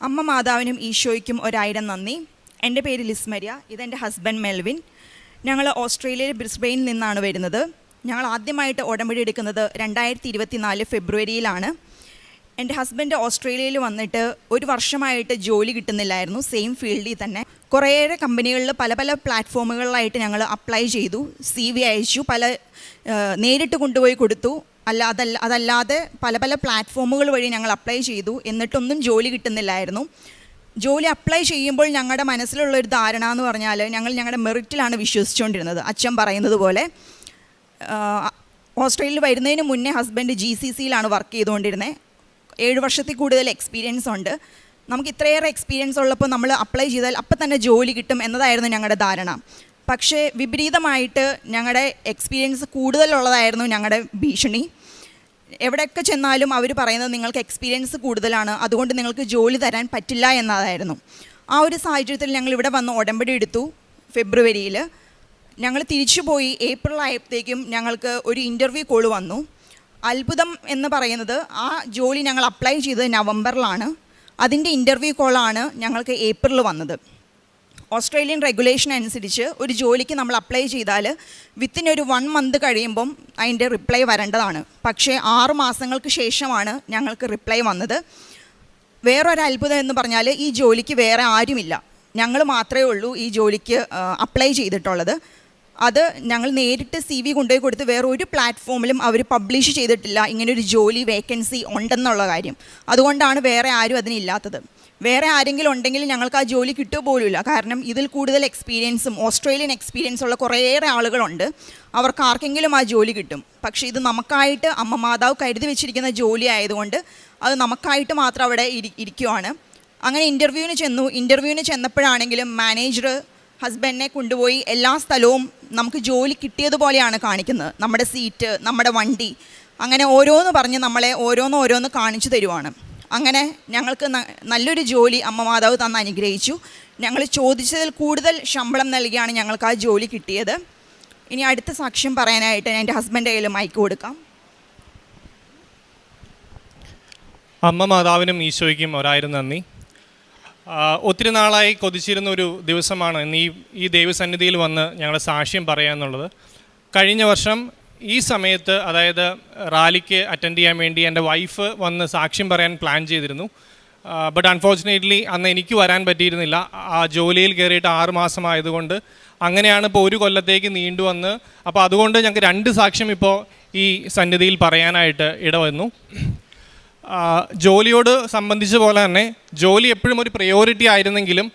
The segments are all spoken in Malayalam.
അമ്മ മാതാവിനും ഈശോയ്ക്കും ഒരായിരം നന്ദി. എൻ്റെ പേര് ലിസ്മരിയ, ഇതെൻ്റെ ഹസ്ബൻഡ് മെൽവിൻ. ഞങ്ങൾ ഓസ്ട്രേലിയയിൽ ബ്രിസ്ബെയിനിൽ നിന്നാണ് വരുന്നത്. ഞങ്ങൾ ആദ്യമായിട്ട് ഉടമ്പടി എടുക്കുന്നത് 2024 ഫെബ്രുവരിയിലാണ്. എൻ്റെ ഹസ്ബൻഡ് ഓസ്ട്രേലിയയിൽ വന്നിട്ട് ഒരു വർഷമായിട്ട് ജോലി കിട്ടുന്നില്ലായിരുന്നു, സെയിം ഫീൽഡിൽ തന്നെ. കുറേയേറെ കമ്പനികളിൽ പല പല പ്ലാറ്റ്ഫോമുകളിലായിട്ട് ഞങ്ങൾ അപ്ലൈ ചെയ്തു, CV അയച്ചു, നേരിട്ട് കൊണ്ടുപോയി കൊടുത്തു. അതല്ലാതെ പല പല പ്ലാറ്റ്ഫോമുകൾ വഴി ഞങ്ങൾ അപ്ലൈ ചെയ്തു, എന്നിട്ടൊന്നും ജോലി കിട്ടുന്നില്ലായിരുന്നു. ജോലി അപ്ലൈ ചെയ്യുമ്പോൾ ഞങ്ങളുടെ മനസ്സിലുള്ളൊരു ധാരണ എന്ന് പറഞ്ഞാൽ ഞങ്ങളുടെ മെറിറ്റിലാണ് വിശ്വസിച്ചുകൊണ്ടിരുന്നത്. അച്ഛൻ പറയുന്നത് പോലെ ഓസ്ട്രേലിയയിൽ വരുന്നതിന് മുന്നേ ഹസ്ബൻഡ് GCCയിലാണ് വർക്ക് ചെയ്തുകൊണ്ടിരുന്നത്. 7 വർഷത്തിൽ കൂടുതൽ എക്സ്പീരിയൻസ് ഉണ്ട്. നമുക്ക് ഇത്രയേറെ എക്സ്പീരിയൻസ് ഉള്ളപ്പോൾ നമ്മൾ അപ്ലൈ ചെയ്താൽ അപ്പം തന്നെ ജോലി കിട്ടും എന്നതായിരുന്നു ഞങ്ങളുടെ ധാരണ. പക്ഷേ വിപരീതമായിട്ട് ഞങ്ങളുടെ എക്സ്പീരിയൻസ് കൂടുതലുള്ളതായിരുന്നു ഞങ്ങളുടെ ഭീഷണി. എവിടെയൊക്കെ ചെന്നാലും അവർ പറയുന്നത് നിങ്ങൾക്ക് എക്സ്പീരിയൻസ് കൂടുതലാണ്, അതുകൊണ്ട് നിങ്ങൾക്ക് ജോലി തരാൻ പറ്റില്ല എന്നതായിരുന്നു. ആ ഒരു സാഹചര്യത്തിൽ ഞങ്ങൾ ഇവിടെ വന്ന് ഉടമ്പടി എടുത്തു. ഫെബ്രുവരിയിൽ ഞങ്ങൾ തിരിച്ചു പോയി. ഏപ്രിൽ ആയപ്പോഴത്തേക്കും ഞങ്ങൾക്ക് ഒരു ഇൻ്റർവ്യൂ കോൾ വന്നു. അത്ഭുതം എന്ന് പറയുന്നത് ആ ജോലി ഞങ്ങൾ അപ്ലൈ ചെയ്തത് നവംബറിലാണ്. അതിൻ്റെ ഇൻ്റർവ്യൂ കോളാണ് ഞങ്ങൾക്ക് ഏപ്രിൽ വന്നത്. ഓസ്ട്രേലിയൻ റെഗുലേഷൻ അനുസരിച്ച് ഒരു ജോലിക്ക് നമ്മൾ അപ്ലൈ ചെയ്താൽ വിത്തിൻ ഒരു 1 മന്ത് കഴിയുമ്പം അതിൻ്റെ റിപ്ലൈ വരേണ്ടതാണ്. പക്ഷേ 6 മാസങ്ങൾക്ക് ശേഷമാണ് ഞങ്ങൾക്ക് റിപ്ലൈ വന്നത്. വേറൊരു അത്ഭുതം എന്ന് പറഞ്ഞാൽ ഈ ജോലിക്ക് വേറെ ആരുമില്ല, ഞങ്ങൾ മാത്രമേ ഉള്ളൂ ഈ ജോലിക്ക് അപ്ലൈ ചെയ്തിട്ടുള്ളത്. അത് ഞങ്ങൾ നേരിട്ട് CV കൊണ്ടുപോയി കൊടുത്ത് വേറെ ഒരു പ്ലാറ്റ്ഫോമിലും അവർ പബ്ലിഷ് ചെയ്തിട്ടില്ല ഇങ്ങനൊരു ജോലി വേക്കൻസി ഉണ്ടെന്നുള്ള കാര്യം. അതുകൊണ്ടാണ് വേറെ ആരും അതിനില്ലാത്തത്. വേറെ ആരെങ്കിലും ഉണ്ടെങ്കിൽ ഞങ്ങൾക്ക് ആ ജോലി കിട്ടുക പോലുമില്ല. കാരണം ഇതിൽ കൂടുതൽ എക്സ്പീരിയൻസും ഓസ്ട്രേലിയൻ എക്സ്പീരിയൻസ് ഉള്ള കുറേയേറെ ആളുകളുണ്ട്, അവർക്ക് ആർക്കെങ്കിലും ആ ജോലി കിട്ടും. പക്ഷേ ഇത് നമുക്കായിട്ട് അമ്മ മാതാവ് കരുതി വെച്ചിരിക്കുന്ന ജോലി ആയതുകൊണ്ട് അത് നമുക്കായിട്ട് മാത്രം അവിടെ ഇരിക്കുവാണ്. അങ്ങനെ ഇൻ്റർവ്യൂവിന് ചെന്നപ്പോഴാണെങ്കിലും മാനേജർ ഹസ്ബൻഡിനെ കൊണ്ടുപോയി എല്ലാ സ്ഥലവും നമുക്ക് ജോലി കിട്ടിയതുപോലെയാണ് കാണിക്കുന്നത്. നമ്മുടെ സീറ്റ്, നമ്മുടെ വണ്ടി, അങ്ങനെ ഓരോന്ന് പറഞ്ഞ് നമ്മളെ ഓരോന്ന് കാണിച്ചു തരുവാണ്. അങ്ങനെ ഞങ്ങൾക്ക് നല്ലൊരു ജോലി അമ്മ മാതാവ് തന്ന് അനുഗ്രഹിച്ചു. ഞങ്ങൾ ചോദിച്ചതിൽ കൂടുതൽ ശമ്പളം നൽകിയാണ് ഞങ്ങൾക്ക് ആ ജോലി കിട്ടിയത്. ഇനി അടുത്ത സാക്ഷ്യം പറയാനായിട്ട് എൻ്റെ ഹസ്ബൻഡ് കയ്യിൽ മൈക്ക് കൊടുക്കാം. അമ്മ മാതാവിനും ഈശോയ്ക്കും ഒരായിരം നന്ദി. ഒത്തിരി നാളായി കൊതിച്ചിരുന്ന ഒരു ദിവസമാണ് ഇന്ന് ഈ ദൈവസന്നിധിയിൽ വന്ന് ഞങ്ങളുടെ സാക്ഷ്യം പറയുക എന്നുള്ളത്. കഴിഞ്ഞ വർഷം ഈ സമയത്ത്, അതായത് റാലിക്ക് അറ്റൻഡ് ചെയ്യാൻ വേണ്ടി എൻ്റെ വൈഫ് വന്ന് സാക്ഷ്യം പറയാൻ പ്ലാൻ ചെയ്തിരുന്നു. ബട്ട് അൺഫോർച്ചുനേറ്റ്ലി അന്ന് എനിക്ക് വരാൻ പറ്റിയിരുന്നില്ല. ആ ജോലിയിൽ കയറിയിട്ട് 6 മാസമായതുകൊണ്ട് അങ്ങനെയാണ് ഇപ്പോൾ 1 കൊല്ലത്തേക്ക് നീണ്ടു വന്ന്. അപ്പോൾ അതുകൊണ്ട് ഞങ്ങൾക്ക് 2 സാക്ഷ്യം ഇപ്പോൾ ഈ സന്നിധിയിൽ പറയാനായിട്ട് ഇടവന്നു. ജോലിയോട് സംബന്ധിച്ച പോലെ തന്നെ ജോലി എപ്പോഴും ഒരു പ്രയോറിറ്റി ആയിരുന്നെങ്കിലും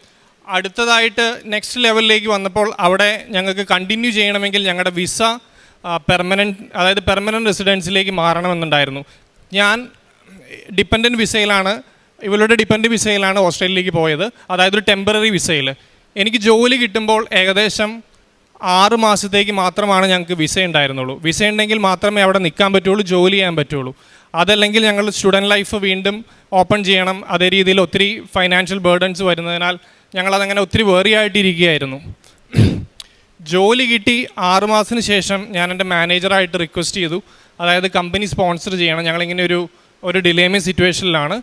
അടുത്തതായിട്ട് നെക്സ്റ്റ് ലെവലിലേക്ക് വന്നപ്പോൾ അവിടെ ഞങ്ങൾക്ക് കണ്ടിന്യൂ ചെയ്യണമെങ്കിൽ ഞങ്ങളുടെ വിസ പെർമനൻറ്റ് റെസിഡൻസിലേക്ക് മാറണമെന്നുണ്ടായിരുന്നു. ഞാൻ ഇവളുടെ ഡിപ്പെൻഡൻറ്റ് വിസയിലാണ് ഓസ്ട്രേലിയയിലേക്ക് പോയത്, അതായത് ഒരു ടെമ്പററി വിസയിൽ. എനിക്ക് ജോലി കിട്ടുമ്പോൾ ഏകദേശം 6 മാസത്തേക്ക് മാത്രമാണ് ഞങ്ങൾക്ക് വിസ ഉണ്ടായിരുന്നുള്ളൂ. വിസ ഉണ്ടെങ്കിൽ മാത്രമേ അവിടെ നിൽക്കാൻ പറ്റുള്ളൂ, ജോലി ചെയ്യാൻ പറ്റുള്ളൂ. അതല്ലെങ്കിൽ ഞങ്ങൾ സ്റ്റുഡൻറ്റ് ലൈഫ് വീണ്ടും ഓപ്പൺ ചെയ്യണം. അതേ രീതിയിൽ ഒത്തിരി ഫൈനാൻഷ്യൽ ബേർഡൻസ് വരുന്നതിനാൽ ഞങ്ങളതങ്ങനെ ഒത്തിരി വേറിയായിട്ടിരിക്കുകയായിരുന്നു. ജോലി കിട്ടി 6 മാസത്തിന് ശേഷം ഞാൻ എൻ്റെ മാനേജറായിട്ട് റിക്വസ്റ്റ് ചെയ്തു, അതായത് കമ്പനി സ്പോൺസർ ചെയ്യണം. ഞങ്ങളിങ്ങനെ ഒരു ഡിലേമേ സിറ്റുവേഷനിലാണ്.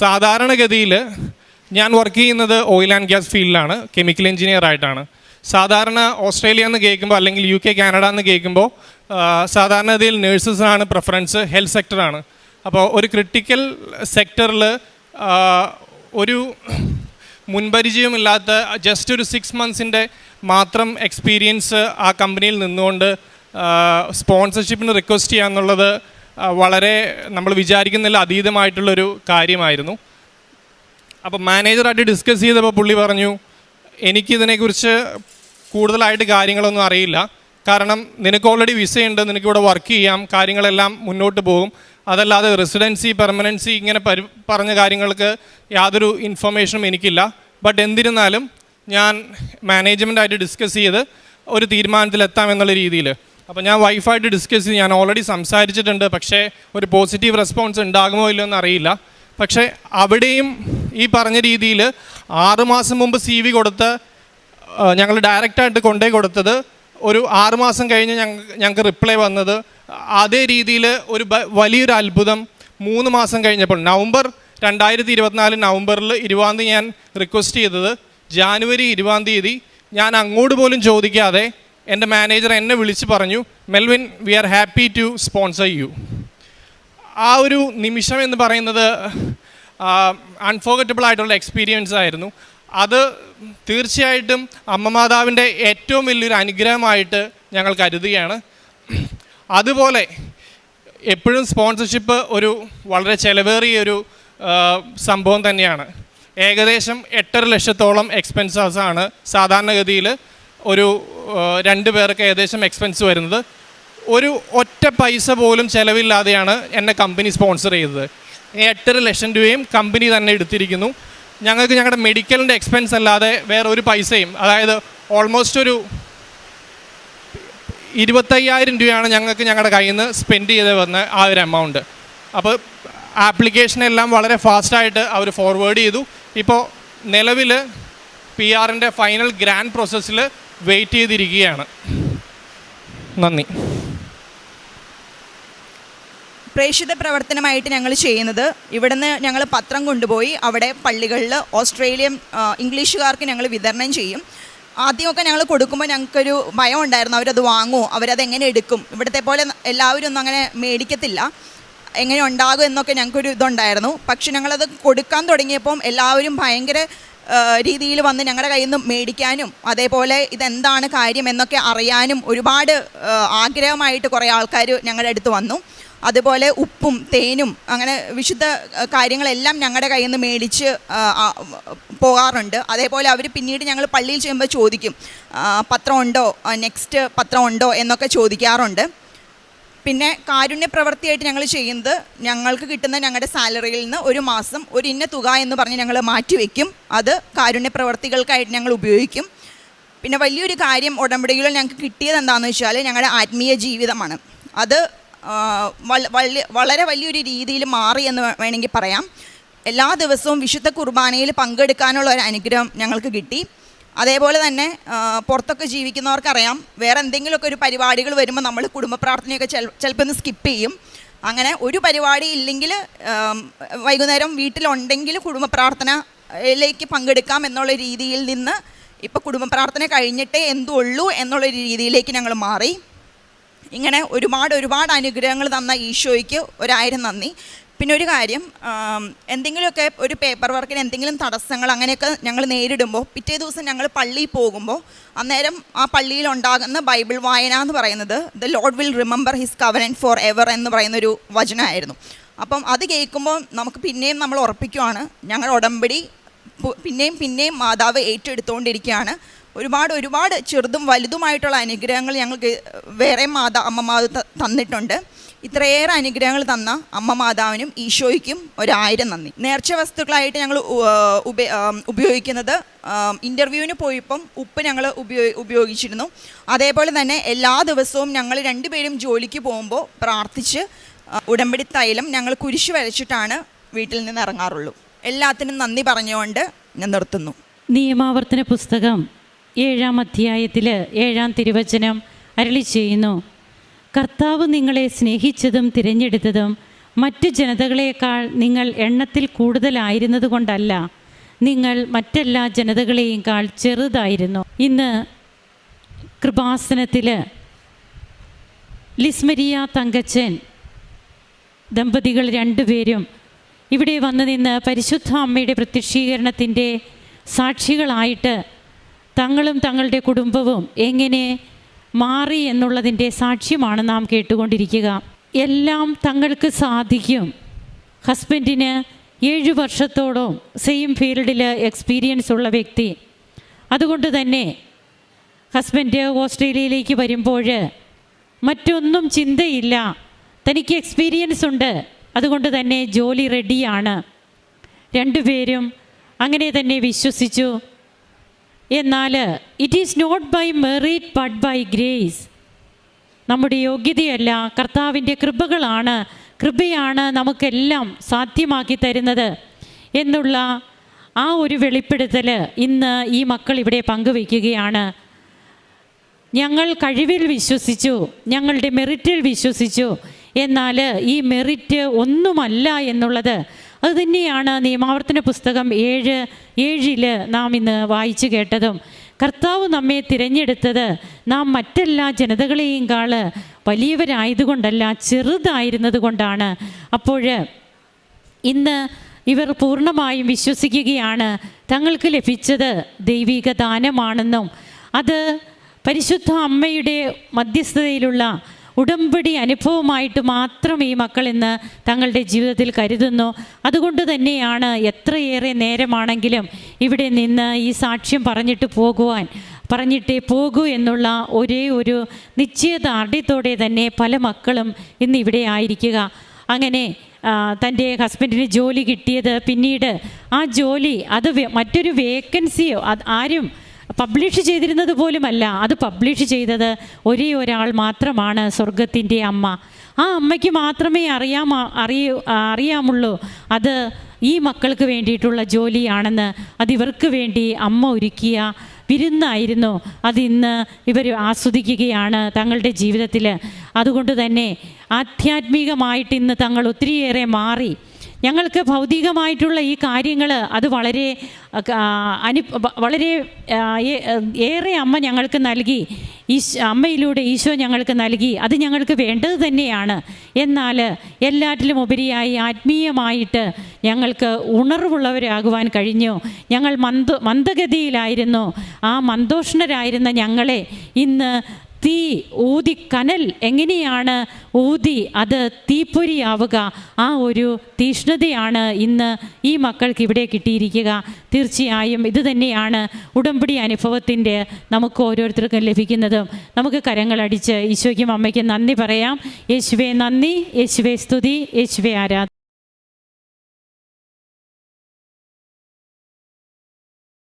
സാധാരണഗതിയിൽ ഞാൻ വർക്ക് ചെയ്യുന്നത് ഓയിൽ ആൻഡ് ഗ്യാസ് ഫീൽഡിലാണ്, കെമിക്കൽ എഞ്ചിനീയർ ആയിട്ടാണ്. സാധാരണ ഓസ്ട്രേലിയ എന്ന് കേൾക്കുമ്പോൾ അല്ലെങ്കിൽ UK, കാനഡ എന്ന് കേൾക്കുമ്പോൾ സാധാരണഗതിയിൽ നേഴ്സസാണ് പ്രിഫറൻസ്, ഹെൽത്ത് സെക്ടറാണ്. അപ്പോൾ ഒരു ക്രിട്ടിക്കൽ സെക്ടറിൽ ഒരു മുൻപരിചയമില്ലാത്ത ജസ്റ്റ് ഒരു 6 മന്ത്സിൻ്റെ മാത്രം എക്സ്പീരിയൻസ് ആ കമ്പനിയിൽ നിന്നുകൊണ്ട് സ്പോൺസർഷിപ്പിന് റിക്വസ്റ്റ് ചെയ്യുക എന്നുള്ളത് വളരെ നമ്മൾ വിചാരിക്കുന്നതിൽ അതീതമായിട്ടുള്ളൊരു കാര്യമായിരുന്നു. അപ്പോൾ മാനേജറായിട്ട് ഡിസ്കസ് ചെയ്തപ്പോൾ പുള്ളി പറഞ്ഞു, എനിക്കിതിനെക്കുറിച്ച് കൂടുതലായിട്ട് കാര്യങ്ങളൊന്നും അറിയില്ല. കാരണം നിനക്ക് ഓൾറെഡി വിസയുണ്ട്, നിനക്കിവിടെ വർക്ക് ചെയ്യാം, കാര്യങ്ങളെല്ലാം മുന്നോട്ട് പോകും. അതല്ലാതെ റെസിഡൻസി, പെർമനൻസി ഇങ്ങനെ പറഞ്ഞ കാര്യങ്ങൾക്ക് യാതൊരു ഇൻഫർമേഷനും എനിക്കില്ല. ബട്ട് എന്നിരുന്നാലും ഞാൻ മാനേജ്മെൻറ്റായിട്ട് ഡിസ്കസ് ചെയ്ത് ഒരു തീരുമാനത്തിലെത്താം എന്നുള്ള രീതിയിൽ. അപ്പോൾ ഞാൻ വൈഫായിട്ട് ഡിസ്കസ് ചെയ്ത് ഞാൻ ഓൾറെഡി സംസാരിച്ചിട്ടുണ്ട്. പക്ഷേ ഒരു പോസിറ്റീവ് റെസ്പോൺസ് ഉണ്ടാകുമോ ഇല്ലയോ എന്നറിയില്ല. പക്ഷേ അവിടെയും ഈ പറഞ്ഞ രീതിയിൽ 6 മാസം മുമ്പ് CV കൊടുത്ത് ഞങ്ങൾ ഡയറക്റ്റായിട്ട് കൊണ്ടുപോയി കൊടുത്തത് ഒരു 6 മാസം കഴിഞ്ഞ് ഞങ്ങൾക്ക് റിപ്ലൈ വന്നത്. അതേ രീതിയിൽ വലിയൊരു അത്ഭുതം 3 മാസം കഴിഞ്ഞപ്പോൾ നവംബർ 2024 നവംബറിൽ 20 ഞാൻ റിക്വസ്റ്റ് ചെയ്തത്. ജാനുവരി 20 ഞാൻ അങ്ങോട്ട് പോലും ചോദിക്കാതെ എൻ്റെ മാനേജർ എന്നെ വിളിച്ച് പറഞ്ഞു, Melvin, we are happy to sponsor you. ആ ഒരു നിമിഷം എന്ന് പറയുന്നത് അൺഫോർഗറ്റബിൾ ആയിട്ടുള്ള എക്സ്പീരിയൻസ് ആയിരുന്നു. അത് തീർച്ചയായിട്ടും അമ്മ മാതാവിൻ്റെ ഏറ്റവും വലിയൊരു അനുഗ്രഹമായിട്ട് ഞങ്ങൾ കരുതുകയാണ്. അതുപോലെ എപ്പോഴും സ്പോൺസർഷിപ്പ് ഒരു വളരെ ചിലവേറിയൊരു സംഭവം തന്നെയാണ്. ഏകദേശം 8.5 ലക്ഷത്തോളം എക്സ്പെൻസസാണ് സാധാരണഗതിയിൽ ഒരു 2 പേർക്ക് ഏകദേശം എക്സ്പെൻസ് വരുന്നത്. ഒരു ഒറ്റ പൈസ പോലും ചിലവില്ലാതെയാണ് എന്നെ കമ്പനി സ്പോൺസർ ചെയ്തത്. 8.5 ലക്ഷം രൂപയും കമ്പനി തന്നെ എടുത്തിരിക്കുന്നു. ഞങ്ങൾക്ക് ഞങ്ങളുടെ മെഡിക്കലിൻ്റെ എക്സ്പെൻസ് അല്ലാതെ വേറെ ഒരു പൈസയും, അതായത് ഓൾമോസ്റ്റ് ഒരു 25,000 രൂപയാണ് ഞങ്ങൾക്ക് ഞങ്ങളുടെ കയ്യിൽ നിന്ന് സ്പെൻഡ് ചെയ്ത് വന്ന ആ ഒരു എമൗണ്ട്. അപ്പോൾ ആപ്ലിക്കേഷനെല്ലാം വളരെ ഫാസ്റ്റായിട്ട് അവർ ഫോർവേഡ് ചെയ്തു. ഇപ്പോൾ നിലവിൽ PR-ൻ്റെ ഫൈനൽ ഗ്രാൻഡ് പ്രോസസ്സിൽ വെയിറ്റ് ചെയ്തിരിക്കുകയാണ്. നന്ദി. പ്രേക്ഷിത പ്രവർത്തനമായിട്ട് ഞങ്ങൾ ചെയ്യുന്നത്, ഇവിടുന്ന് ഞങ്ങൾ പത്രം കൊണ്ടുപോയി അവിടെ പള്ളികളിൽ ഓസ്ട്രേലിയൻ ഇംഗ്ലീഷുകാർക്ക് ഞങ്ങൾ വിതരണം ചെയ്യും. ആദ്യമൊക്കെ ഞങ്ങൾ കൊടുക്കുമ്പോൾ ഞങ്ങൾക്കൊരു ഭയം ഉണ്ടായിരുന്നു, അവരത് വാങ്ങുമോ, അവരത് എങ്ങനെ എടുക്കും, ഇവിടുത്തെ പോലെ എല്ലാവരും ഒന്നും അങ്ങനെ മേടിക്കത്തില്ല, എങ്ങനെ ഉണ്ടാകും എന്നൊക്കെ ഞങ്ങൾക്കൊരു ഇതുണ്ടായിരുന്നു. പക്ഷെ ഞങ്ങളത് കൊടുക്കാൻ തുടങ്ങിയപ്പം എല്ലാവരും ഭയങ്കര രീതിയിൽ വന്ന് ഞങ്ങളുടെ കയ്യിൽ നിന്ന് മേടിക്കാനും അതേപോലെ ഇതെന്താണ് കാര്യം എന്നൊക്കെ അറിയാനും ഒരുപാട് ആഗ്രഹമായിട്ട് കുറേ ആൾക്കാർ ഞങ്ങളുടെ അടുത്ത് വന്നു. അതുപോലെ ഉപ്പും തേനും അങ്ങനെ വിശുദ്ധ കാര്യങ്ങളെല്ലാം ഞങ്ങളുടെ കയ്യിൽ നിന്ന് മേടിച്ച് പോകാറുണ്ട്. അതേപോലെ അവർ പിന്നീട് ഞങ്ങൾ പള്ളിയിൽ ചെയ്യുമ്പോൾ ചോദിക്കും, പത്രമുണ്ടോ, നെക്സ്റ്റ് പത്രമുണ്ടോ എന്നൊക്കെ ചോദിക്കാറുണ്ട്. പിന്നെ കാരുണ്യ പ്രവൃത്തിയായിട്ട് ഞങ്ങൾ ചെയ്യുന്നത്, ഞങ്ങൾക്ക് കിട്ടുന്ന ഞങ്ങളുടെ സാലറിയിൽ നിന്ന് ഒരു മാസം ഒരു ഇന്ന തുക എന്ന് പറഞ്ഞ് ഞങ്ങൾ മാറ്റിവെക്കും. അത് കാരുണ്യ പ്രവൃത്തികൾക്കായിട്ട് ഞങ്ങൾ ഉപയോഗിക്കും. പിന്നെ വലിയൊരു കാര്യം ഉടമ്പടികളിൽ ഞങ്ങൾക്ക് കിട്ടിയത് എന്താണെന്ന് വെച്ചാൽ ഞങ്ങളുടെ ആത്മീയ ജീവിതമാണ്. അത് വളരെ വലിയൊരു രീതിയിൽ മാറി എന്ന് വേണമെങ്കിൽ പറയാം. എല്ലാ ദിവസവും വിശുദ്ധ കുർബാനയിൽ പങ്കെടുക്കാനുള്ള ഒരു അനുഗ്രഹം ഞങ്ങൾക്ക് കിട്ടി. അതേപോലെ തന്നെ പുറത്തൊക്കെ ജീവിക്കുന്നവർക്കറിയാം, വേറെ എന്തെങ്കിലുമൊക്കെ ഒരു പരിപാടികൾ വരുമ്പോൾ നമ്മൾ കുടുംബ പ്രാർത്ഥനയൊക്കെ ചിലപ്പോൾ ഒന്ന് സ്കിപ്പ് ചെയ്യും. അങ്ങനെ ഒരു പരിപാടി ഇല്ലെങ്കിൽ വൈകുന്നേരം വീട്ടിലുണ്ടെങ്കിൽ കുടുംബ പ്രാർത്ഥനയിലേക്ക് പങ്കെടുക്കാം എന്നുള്ള രീതിയിൽ നിന്ന് ഇപ്പോൾ കുടുംബ പ്രാർത്ഥന കഴിഞ്ഞിട്ടേ എന്തുള്ളൂ എന്നുള്ളൊരു രീതിയിലേക്ക് ഞങ്ങൾ മാറി. ഇങ്ങനെ ഒരുപാട് അനുഗ്രഹങ്ങൾ തന്ന ഈശോയ്ക്ക് 1000 നന്ദി. പിന്നെ ഒരു കാര്യം, എന്തെങ്കിലുമൊക്കെ ഒരു പേപ്പർ വർക്കിന് എന്തെങ്കിലും തടസ്സങ്ങൾ അങ്ങനെയൊക്കെ ഞങ്ങൾ നേരിടുമ്പോൾ പിറ്റേ ദിവസം ഞങ്ങൾ പള്ളിയിൽ പോകുമ്പോൾ അന്നേരം ആ പള്ളിയിൽ ഉണ്ടാകുന്ന ബൈബിൾ വായന എന്ന് പറയുന്നത് the Lord will remember his covenant for ever എന്ന് പറയുന്നൊരു വചനമായിരുന്നു. അപ്പം അത് കേൾക്കുമ്പോൾ നമുക്ക് പിന്നെയും നമ്മൾ ഉറപ്പിക്കുവാണ്, ഞങ്ങൾ ഉടമ്പടി പിന്നെയും മാതാവ് ഏറ്റെടുത്തുകൊണ്ടിരിക്കുകയാണ്. ഒരുപാട് ചെറുതും വലുതുമായിട്ടുള്ള അനുഗ്രഹങ്ങൾ ഞങ്ങൾക്ക് വേറെ അമ്മ മാതാവ് തന്നിട്ടുണ്ട്. ഇത്രയേറെ അനുഗ്രഹങ്ങൾ തന്ന അമ്മ മാതാവിനും ഈശോയ്ക്കും 1000 നന്ദി. നേർച്ച വസ്തുക്കളായിട്ട് ഞങ്ങൾ ഉപയോഗിക്കുന്നത്, ഇൻ്റർവ്യൂവിന് പോയപ്പം ഉപ്പ് ഞങ്ങൾ ഉപയോഗിച്ചിരുന്നു. അതേപോലെ തന്നെ എല്ലാ ദിവസവും ഞങ്ങൾ 2 പേരും ജോലിക്ക് പോകുമ്പോൾ പ്രാർത്ഥിച്ച് ഉടമ്പടി തൈലം ഞങ്ങൾ കുരിശ് വരച്ചിട്ടാണ് വീട്ടിൽ നിന്ന് ഇറങ്ങാറുള്ളൂ. എല്ലാത്തിനും നന്ദി പറഞ്ഞുകൊണ്ട് ഞാൻ നിർത്തുന്നു. നിയമാവർത്തന പുസ്തകം 7-ാം അധ്യായത്തിൽ 7-ാം തിരുവചനം അരുളി ചെയ്യുന്നു, കർത്താവ് നിങ്ങളെ സ്നേഹിച്ചതും തിരഞ്ഞെടുത്തതും മറ്റു ജനതകളേക്കാൾ നിങ്ങൾ എണ്ണത്തിൽ കൂടുതലായിരുന്നത് കൊണ്ടല്ല, നിങ്ങൾ മറ്റെല്ലാ ജനതകളെയേക്കാൾ ചെറുതായിരുന്നു. ഇന്ന് കൃപാസനത്തിൽ ലിസ്മരിയ തങ്കച്ചൻ ദമ്പതികൾ 2 പേരും ഇവിടെ വന്നു നിന്ന് പരിശുദ്ധ അമ്മയുടെ പ്രത്യക്ഷീകരണത്തിൻ്റെ സാക്ഷികളായിട്ട് തങ്ങളും തങ്ങളുടെ കുടുംബവും എങ്ങനെ മാറി എന്നുള്ളതിൻ്റെ സാക്ഷ്യമാണ് നാം കേട്ടുകൊണ്ടിരിക്കുക. എല്ലാം തങ്ങൾക്ക് സാധിക്കും. ഹസ്ബൻഡിന് 7 വർഷത്തോളം സെയിം ഫീൽഡിൽ എക്സ്പീരിയൻസ് ഉള്ള വ്യക്തി. അതുകൊണ്ട് തന്നെ ഹസ്ബൻഡ് ഓസ്ട്രേലിയയിലേക്ക് വരുമ്പോൾ മറ്റൊന്നും ചിന്തയില്ല, തനിക്ക് എക്സ്പീരിയൻസ് ഉണ്ട്, അതുകൊണ്ട് തന്നെ ജോലി റെഡിയാണ്. 2 പേരും അങ്ങനെ തന്നെ വിശ്വസിച്ചു. എന്നാൽ it is not by merit but by grace. നമ്മുടെ യോഗ്യതയല്ല, കർത്താവിൻ്റെ കൃപയാണ് നമുക്കെല്ലാം സാധ്യമാക്കി തരുന്നത് എന്നുള്ള ആ ഒരു വെളിപ്പെടുത്തൽ ഇന്ന് ഈ മക്കൾ ഇവിടെ പങ്കുവയ്ക്കുകയാണ്. ഞങ്ങൾ കഴിവിൽ വിശ്വസിച്ചു, ഞങ്ങളുടെ മെറിറ്റിൽ വിശ്വസിച്ചു, എന്നാൽ ഈ മെറിറ്റ് ഒന്നുമല്ല എന്നുള്ളത് അതുതന്നെയാണ് നിയമാവർത്തന പുസ്തകം 7:7 നാം ഇന്ന് വായിച്ചു കേട്ടതും. കർത്താവ് നമ്മെ തിരഞ്ഞെടുത്തത് നാം മറ്റെല്ലാ ജനതകളെയും വലിയവരായതുകൊണ്ടല്ല, ചെറുതായിരുന്നത് കൊണ്ടാണ്. അപ്പോൾ ഇന്ന് ഇവർ പൂർണ്ണമായും വിശ്വസിക്കുകയാണ് തങ്ങൾക്ക് ലഭിച്ചത് ദൈവിക ദാനമാണെന്നും അത് പരിശുദ്ധ അമ്മയുടെ മധ്യസ്ഥതയിലുള്ള ഉടമ്പടി അനുഭവമായിട്ട് മാത്രം ഈ മക്കൾ ഇന്ന് തങ്ങളുടെ ജീവിതത്തിൽ കരുതുന്നു. അതുകൊണ്ട് തന്നെയാണ് എത്രയേറെ നേരമാണെങ്കിലും ഇവിടെ നിന്ന് ഈ സാക്ഷ്യം പറഞ്ഞിട്ടേ പോകൂ എന്നുള്ള ഒരേ ഒരു നിശ്ചയദാർഢ്യത്തോടെ തന്നെ പല മക്കളും ഇന്ന് ഇവിടെ ആയിരിക്കുക. അങ്ങനെ തൻ്റെ ഹസ്ബൻഡിന് ജോലി കിട്ടിയത് പിന്നീട് ആ ജോലി അത് മറ്റൊരു വേക്കൻസിയോ ആരും പബ്ലിഷ് ചെയ്തിരുന്നത് പോലുമല്ല. അത് പബ്ലിഷ് ചെയ്തത് ഒരേ ഒരാൾ മാത്രമാണ്, സ്വർഗത്തിൻ്റെ അമ്മ. ആ അമ്മയ്ക്ക് മാത്രമേ അറിയാമുള്ളൂ അത് ഈ മക്കൾക്ക് വേണ്ടിയിട്ടുള്ള ജോലിയാണെന്ന്. അതിവർക്ക് വേണ്ടി അമ്മ ഒരുക്കിയ വിരുന്നായിരുന്നു. അതിന്ന് ഇവർ ആസ്വദിക്കുകയാണ് തങ്ങളുടെ ജീവിതത്തിൽ. അതുകൊണ്ട് തന്നെ ആധ്യാത്മികമായിട്ട് ഇന്ന് തങ്ങൾ ഒത്തിരിയേറെ മാറി. ഞങ്ങൾക്ക് ഭൗതികമായിട്ടുള്ള ഈ കാര്യങ്ങൾ അത് വളരെ ഏറെ അമ്മ ഞങ്ങൾക്ക് നൽകി, അമ്മയിലൂടെ ഈശോ ഞങ്ങൾക്ക് നൽകി. അത് ഞങ്ങൾക്ക് വേണ്ടത് തന്നെയാണ്. എന്നാൽ എല്ലാറ്റിലും ഉപരിയായി ആത്മീയമായിട്ട് ഞങ്ങൾക്ക് ഉണർവുള്ളവരാകുവാൻ കഴിഞ്ഞു. ഞങ്ങൾ മന്ദഗതിയിലായിരുന്നു. ആ മന്ദോഷ്ണരായിരുന്ന ഞങ്ങളെ ഇന്ന് തീ ഊതി, കനൽ എങ്ങനെയാണ് ഊതി അത് തീപ്പൊരിയാവുക, ആ ഒരു തീഷ്ണതയാണ് ഇന്ന് ഈ മക്കൾക്ക് ഇവിടെ കിട്ടിയിരിക്കുക. തീർച്ചയായും ഇത് തന്നെയാണ് ഉടമ്പടി അനുഭവത്തിൻ്റെ നമുക്ക് ഓരോരുത്തർക്കും ലഭിക്കുന്നതും. നമുക്ക് കരങ്ങളടിച്ച് ഈശോയ്ക്കും അമ്മയ്ക്കും നന്ദി പറയാം. യേശുവേ നന്ദി, യേശുവേ സ്തുതി, യേശുവേ ആരാധന.